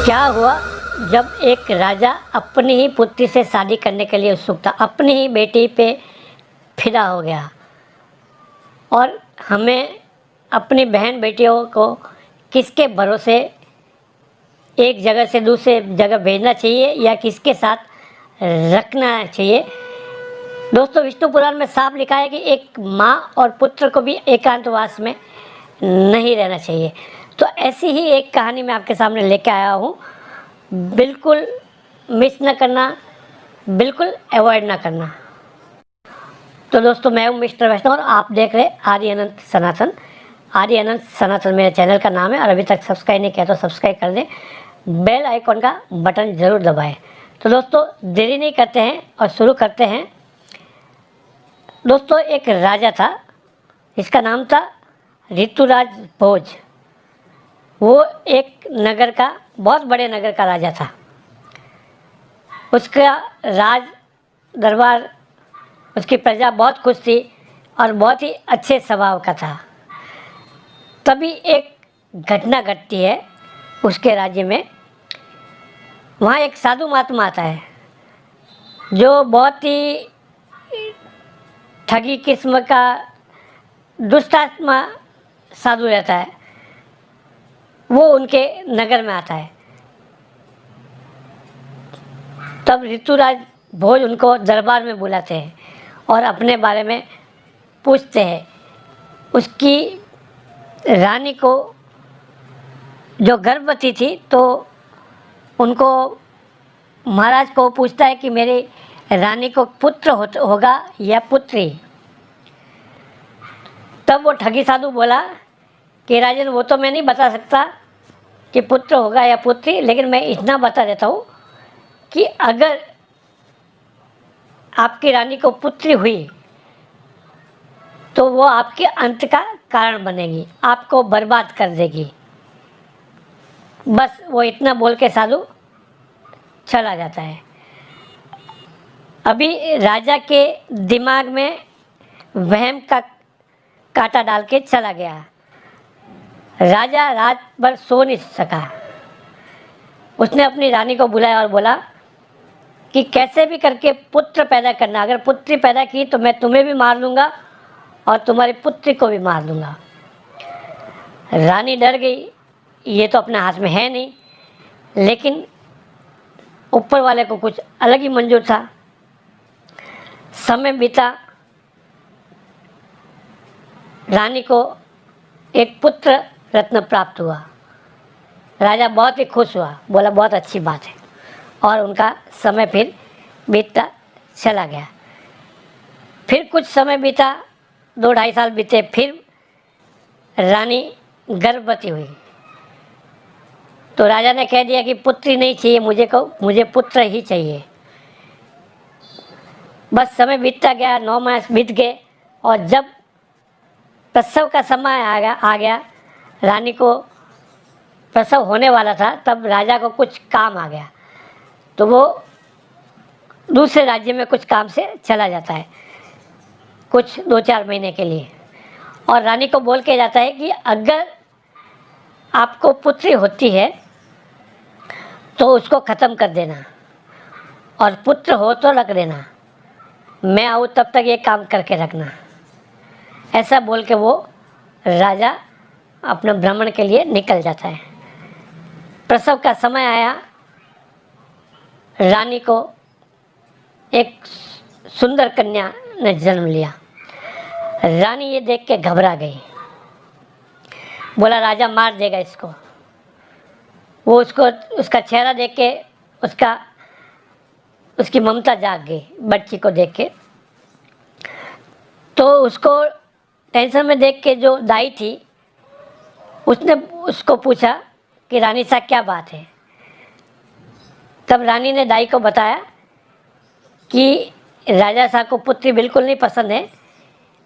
क्या हुआ जब एक राजा अपनी ही पुत्री से शादी करने के लिए उत्सुक था, अपनी ही बेटी पे फिदा हो गया और हमें अपनी बहन बेटियों को किसके भरोसे एक जगह से दूसरे जगह भेजना चाहिए या किसके साथ रखना चाहिए। दोस्तों, विष्णु पुराण में साफ लिखा है कि एक माँ और पुत्र को भी एकांतवास में नहीं रहना चाहिए। तो ऐसी ही एक कहानी मैं आपके सामने लेके आया हूँ। बिल्कुल मिस न करना, बिल्कुल अवॉइड ना करना। तो दोस्तों, मैं हूँ मिस्टर वैष्णव और आप देख रहे आर्य अनंत सनातन। आर्य अनंत सनातन मेरे चैनल का नाम है और अभी तक सब्सक्राइब नहीं किया तो सब्सक्राइब कर दें, बेल आइकॉन का बटन ज़रूर दबाएं। तो दोस्तों, देरी नहीं करते हैं और शुरू करते हैं। दोस्तों, एक राजा था, इसका नाम था ऋतुराज भोज। वो एक नगर का, बहुत बड़े नगर का राजा था। उसका राज दरबार, उसकी प्रजा बहुत खुश थी और बहुत ही अच्छे स्वभाव का था। तभी एक घटना घटती है उसके राज्य में। वहाँ एक साधु महात्मा आता है जो बहुत ही ठगी किस्म का दुष्टात्मा साधु रहता है। वो उनके नगर में आता है। तब ऋतुराज भोज उनको दरबार में बुलाते हैं और अपने बारे में पूछते हैं। उसकी रानी को, जो गर्भवती थी, तो उनको महाराज को पूछता है कि मेरी रानी को पुत्र होगा या पुत्री। तब वो ठगी साधु बोला कि राजन, वो तो मैं नहीं बता सकता कि पुत्र होगा या पुत्री, लेकिन मैं इतना बता देता हूँ कि अगर आपकी रानी को पुत्री हुई तो वो आपके अंत का कारण बनेगी, आपको बर्बाद कर देगी। बस वो इतना बोल के साधु चला जाता है। अभी राजा के दिमाग में वहम का कांटा डाल के चला गया। राजा रात भर सो नहीं सका। उसने अपनी रानी को बुलाया और बोला कि कैसे भी करके पुत्र पैदा करना, अगर पुत्री पैदा की तो मैं तुम्हें भी मार दूंगा और तुम्हारी पुत्री को भी मार दूंगा। रानी डर गई, ये तो अपने हाथ में है नहीं, लेकिन ऊपर वाले को कुछ अलग ही मंजूर था। समय बीता, रानी को एक पुत्र रत्न प्राप्त हुआ। राजा बहुत ही खुश हुआ, बोला बहुत अच्छी बात है। और उनका समय फिर बीतता चला गया। फिर कुछ समय बीता, 2-2.5 साल बीते, फिर रानी गर्भवती हुई। तो राजा ने कह दिया कि पुत्री नहीं चाहिए मुझे पुत्र ही चाहिए। बस समय बीतता गया, 9 मास बीत गए और जब प्रसव का समय आ गया, रानी को प्रसव होने वाला था, तब राजा को कुछ काम आ गया। तो वो दूसरे राज्य में कुछ काम से चला जाता है, कुछ 2-4 महीने के लिए, और रानी को बोल के जाता है कि अगर आपको पुत्री होती है तो उसको ख़त्म कर देना और पुत्र हो तो रख देना, मैं आऊँ तब तक ये काम करके रखना। ऐसा बोल के वो राजा अपने भ्रमण के लिए निकल जाता है। प्रसव का समय आया, रानी को एक सुंदर कन्या ने जन्म लिया। रानी ये देख के घबरा गई, बोला राजा मार देगा इसको। वो उसका चेहरा देख के उसकी ममता जाग गई बच्ची को देख के। तो उसको टेंशन में देख के जो दाई थी, उसने उसको पूछा कि रानी साहब क्या बात है। तब रानी ने दाई को बताया कि राजा साहब को पुत्री बिल्कुल नहीं पसंद है,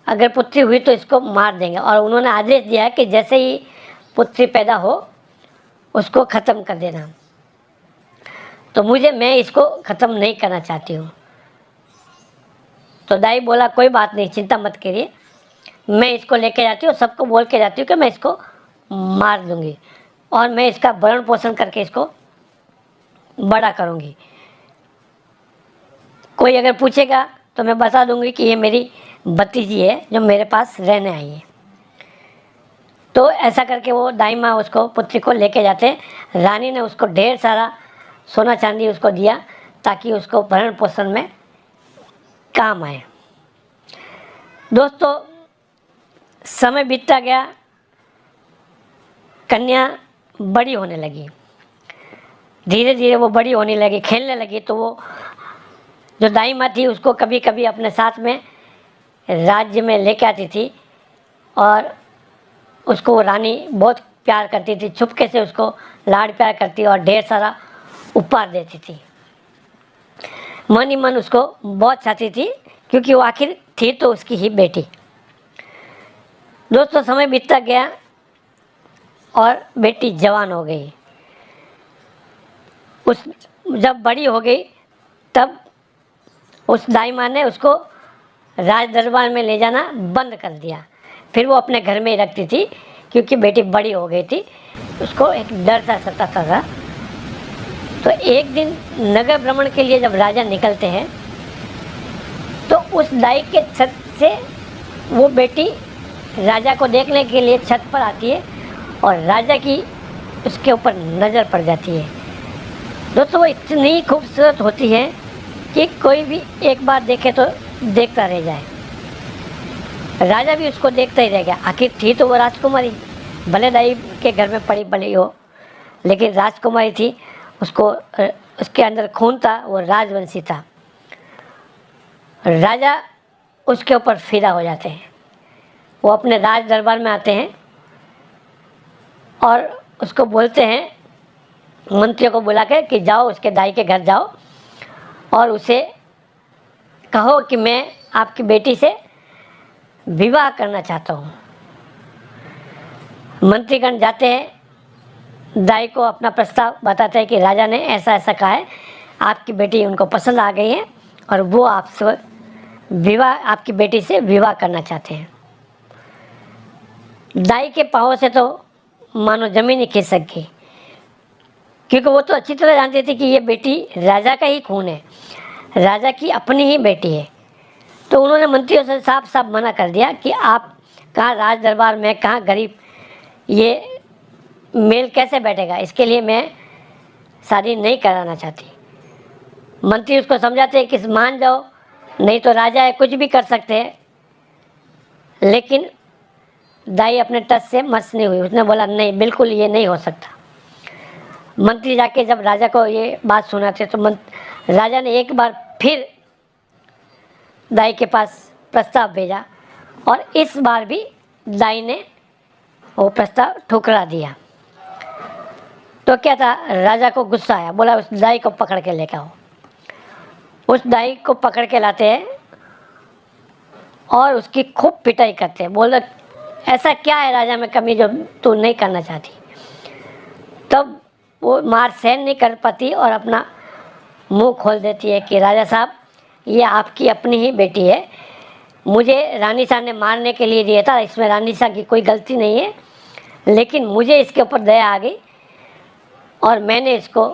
अगर पुत्री हुई तो इसको मार देंगे। और उन्होंने आदेश दिया कि जैसे ही पुत्री पैदा हो उसको ख़त्म कर देना। तो मैं इसको ख़त्म नहीं करना चाहती हूँ। तो दाई बोला कोई बात नहीं, चिंता मत करिए, मैं इसको लेके जाती हूँ, सबको बोल के जाती हूँ कि मैं इसको मार दूँगी और मैं इसका भरण पोषण करके इसको बड़ा करूँगी। कोई अगर पूछेगा तो मैं बता दूँगी कि ये मेरी भतीजी है जो मेरे पास रहने आई है। तो ऐसा करके वो दाई माँ उसको पुत्री को लेके जाते। रानी ने उसको ढेर सारा सोना चांदी उसको दिया ताकि उसको भरण पोषण में काम आए। दोस्तों, समय बीतता गया, कन्या बड़ी होने लगी। धीरे धीरे वो बड़ी होने लगी, खेलने लगी। तो वो जो दाई माँ थी उसको कभी कभी अपने साथ में राज्य में लेके आती थी और उसको वो रानी बहुत प्यार करती थी। चुपके से उसको लाड प्यार करती और ढेर सारा उपहार देती थी। मन ही मन उसको बहुत चाहती थी क्योंकि वो आखिर थी तो उसकी ही बेटी। दोस्तों, समय बीतता गया और बेटी जवान हो गई। जब बड़ी हो गई तब उस दाई माँ ने उसको राज दरबार में ले जाना बंद कर दिया। फिर वो अपने घर में ही रखती थी क्योंकि बेटी बड़ी हो गई थी। उसको एक डर सा सताता था। तो एक दिन नगर भ्रमण के लिए जब राजा निकलते हैं तो उस दाई के छत से वो बेटी राजा को देखने के लिए छत पर आती है और राजा की उसके ऊपर नज़र पड़ जाती है। दोस्तों, वो इतनी खूबसूरत होती है कि कोई भी एक बार देखे तो देखता रह जाए। राजा भी उसको देखता ही रह गया। आखिर थी तो वो राजकुमारी, भले दाई के घर में पड़ी बड़ी हो, लेकिन राजकुमारी थी। उसको उसके अंदर खून था, वो राजवंशी था। राजा उसके ऊपर फिदा हो जाते हैं। वो अपने राज दरबार में आते हैं और उसको बोलते हैं, मंत्रियों को बुला के, कि जाओ उसके दाई के घर जाओ और उसे कहो कि मैं आपकी बेटी से विवाह करना चाहता हूँ। मंत्रीगण जाते हैं, दाई को अपना प्रस्ताव बताते हैं कि राजा ने ऐसा ऐसा कहा है, आपकी बेटी उनको पसंद आ गई है और वो आपसे आपकी बेटी से विवाह करना चाहते हैं। दाई के पाँव से तो मानो ज़मीन ही खिसक गई, क्योंकि वो तो अच्छी तरह जानती थी कि ये बेटी राजा का ही खून है, राजा की अपनी ही बेटी है। तो उन्होंने मंत्रियों से साफ साफ मना कर दिया कि आप कहाँ राज दरबार में, कहाँ गरीब, ये मेल कैसे बैठेगा, इसके लिए मैं शादी नहीं कराना चाहती। मंत्री उसको समझाते हैं कि मान जाओ, नहीं तो राजा है, कुछ भी कर सकते हैं। लेकिन दाई अपने टस से मस नहीं हुई। उसने बोला नहीं, बिल्कुल ये नहीं हो सकता। मंत्री जाके जब राजा को ये बात सुनाते तो राजा ने एक बार फिर दाई के पास प्रस्ताव भेजा और इस बार भी दाई ने वो प्रस्ताव ठुकरा दिया। तो क्या था, राजा को गुस्सा आया, बोला उस दाई को पकड़ के लेकर आओ। उस दाई को पकड़ के लाते हैं और उसकी खूब पिटाई करते हैं। बोल ऐसा क्या है राजा में कमी जो तू नहीं करना चाहती। तब वो मार सहन नहीं कर पाती और अपना मुंह खोल देती है कि राजा साहब, ये आपकी अपनी ही बेटी है, मुझे रानी साहब ने मारने के लिए दिया था, इसमें रानी साहब की कोई गलती नहीं है, लेकिन मुझे इसके ऊपर दया आ गई और मैंने इसको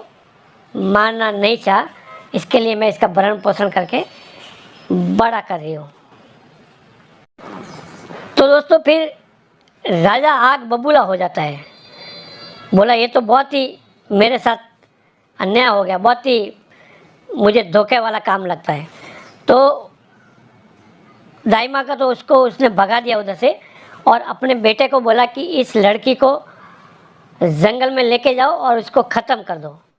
मारना नहीं चाहा, इसके लिए मैं इसका भरण पोषण करके बड़ा कर रही हूँ। तो दोस्तों, फिर राजा आग बबूला हो जाता है। बोला ये तो बहुत ही मेरे साथ अन्याय हो गया, बहुत ही मुझे धोखे वाला काम लगता है। तो दाई माँ का तो उसने भगा दिया उधर से और अपने बेटे को बोला कि इस लड़की को जंगल में लेके जाओ और उसको ख़त्म कर दो।